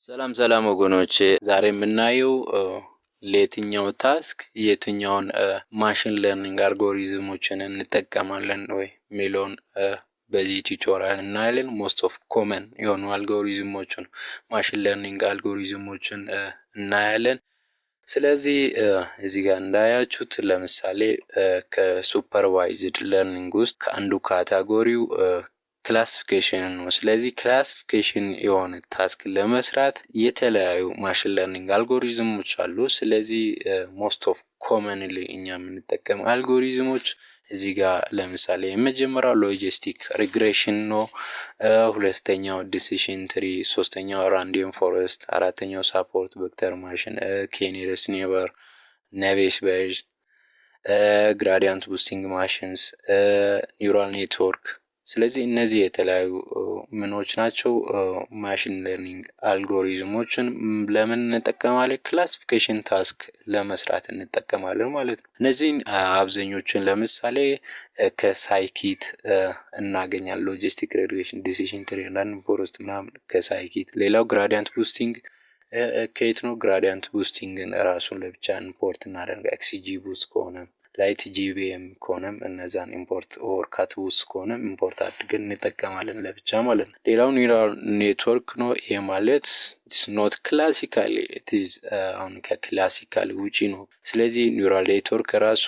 ሰላም ሰላም ወገኖቼ ዛሬ የምናየው ለየትኛው ታስክ የትኛውን ማሽን ለርኒንግ አልጎሪዝሞችን እንጠቀማለን ወይ ሚሊዮን በዚህ ቱቶሪያል እናያለን። ሞስት ኦፍ ኮመን የሆኑ አልጎሪዝሞችን ማሽን ለርኒንግ አልጎሪዝሞችን እናያለን። ስለዚህ እዚህ ጋር እንዳያችሁት ለምሳሌ ከሱፐርቫይዝድ ለርኒንግ ውስጥ ከአንዱ ካታጎሪው ክላሲፊኬሽን ነው። ስለዚህ ክላሲፊኬሽን የሆነ ታስክ ለመስራት የተለያዩ ማሽን ለርኒንግ አልጎሪዝሞች አሉ። ስለዚህ ሞስት ኦፍ ኮመንሊ እኛ የምንጠቀም አልጎሪዝሞች እዚህ ጋር ለምሳሌ የመጀመሪያው ሎጂስቲክ ሪግሬሽን ነው። ሁለተኛው ዲሲሽን ትሪ፣ ሶስተኛው ራንደም ፎረስት፣ አራተኛው ሳፖርት ቬክተር ማሽን፣ ኬኒየርስ ኔበር፣ ኔቬስ ቤዝ፣ ግራዲያንት ቡስቲንግ ማሽንስ፣ ኒውራል ኔትወርክ። ስለዚህ እነዚህ የተለያዩ ምኖች ናቸው። ማሽን ለርኒንግ አልጎሪዝሞችን ለምን እንጠቀማለን? ክላሲፊኬሽን ታስክ ለመስራት እንጠቀማለን ማለት ነው። እነዚህን አብዛኞቹን ለምሳሌ ከሳይኪት እናገኛለን። ሎጂስቲክ ሪግሬሽን፣ ዲሲሽን ትሪ፣ ራንደም ፎረስት ምናምን ከሳይኪት። ሌላው ግራዲያንት ቡስቲንግ ከየት ነው? ግራዲያንት ቡስቲንግን ራሱን ለብቻ ኢምፖርት እናደርጋለን። ኤክስጂ ቡስት ከሆነ ላይት ጂቪኤም ከሆነም እነዛን ኢምፖርት ኦር ካት ቡስት ከሆነም ኢምፖርት አድርገን እንጠቀማለን ለብቻ ማለት ነው። ሌላው ኒውራል ኔትወርክ ነው። ይሄ ማለት ኢትስ ኖት ክላሲካሊ ኢት ኢዝ አሁን ከክላሲካሊ ውጪ ነው። ስለዚህ ኒውራል ኔትወርክ ራሱ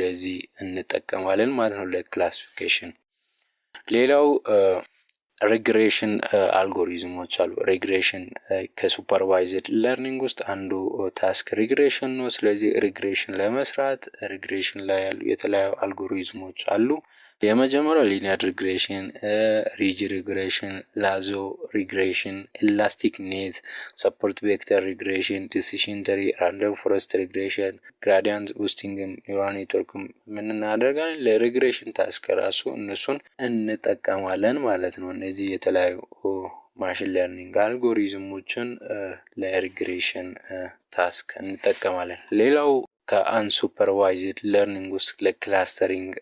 ለዚህ እንጠቀማለን ማለት ነው ለክላሲፊኬሽን። ሌላው ሪግሬሽን አልጎሪዝሞች አሉ። ሪግሬሽን ከሱፐርቫይዝድ ለርኒንግ ውስጥ አንዱ ታስክ ሪግሬሽን ነው። ስለዚህ ሪግሬሽን ለመስራት ሪግሬሽን ላይ ያሉ የተለያዩ አልጎሪዝሞች አሉ። የመጀመሪያው ሊኒየር ሪግሬሽን፣ ሪጅ ሪግሬሽን፣ ላዞ ሪግሬሽን፣ ኢላስቲክ ኔት፣ ሰፖርት ቬክተር ሪግሬሽን፣ ዲሲሽን ትሪ፣ ራንደም ፎረስት ሪግሬሽን፣ ግራዲያንት ቡስቲንግ፣ ኒውራል ኔትወርክ ምን እናደርጋለን? ለሪግሬሽን ታስክ ራሱ እነሱን እንጠቀማለን ማለት ነው። እነዚህ የተለያዩ ማሽን ለርኒንግ አልጎሪዝሞችን ለሪግሬሽን ታስክ እንጠቀማለን። ሌላው ከአንሱፐርቫይዝድ ለርኒንግ ውስጥ ለክላስተሪንግ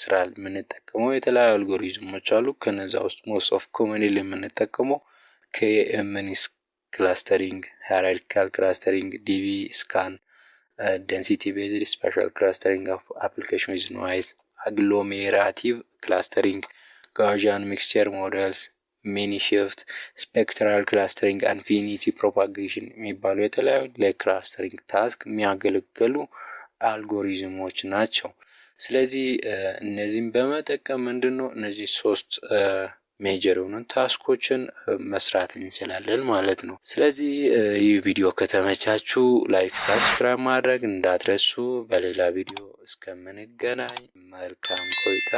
ስራ የምንጠቀመው የተለያዩ አልጎሪዝሞች አሉ። ከነዛ ውስጥ ሞስት ኦፍ ኮመንሊ የምንጠቀመው ከኤምኒስ ክላስተሪንግ፣ ሃይራርኪካል ክላስተሪንግ፣ ዲቪ ስካን፣ ዴንሲቲ ቤዝድ ስፔሻል ክላስተሪንግ አፕሊኬሽን ዊዝ ኖይዝ፣ አግሎሜራቲቭ ክላስተሪንግ፣ ጋውሲያን ሚክስቸር ሞዴልስ፣ ሚኒ ሽፍት፣ ስፔክትራል ክላስተሪንግ፣ ኢንፊኒቲ ፕሮፓጌሽን የሚባሉ የተለያዩ ለክላስተሪንግ ታስክ የሚያገለግሉ አልጎሪዝሞች ናቸው። ስለዚህ እነዚህን በመጠቀም ምንድነው እነዚህ ሶስት ሜጀር የሆኑ ታስኮችን መስራት እንችላለን ማለት ነው። ስለዚህ ይህ ቪዲዮ ከተመቻችሁ ላይክ፣ ሰብስክራይብ ማድረግ እንዳትረሱ። በሌላ ቪዲዮ እስከምንገናኝ መልካም ቆይታ።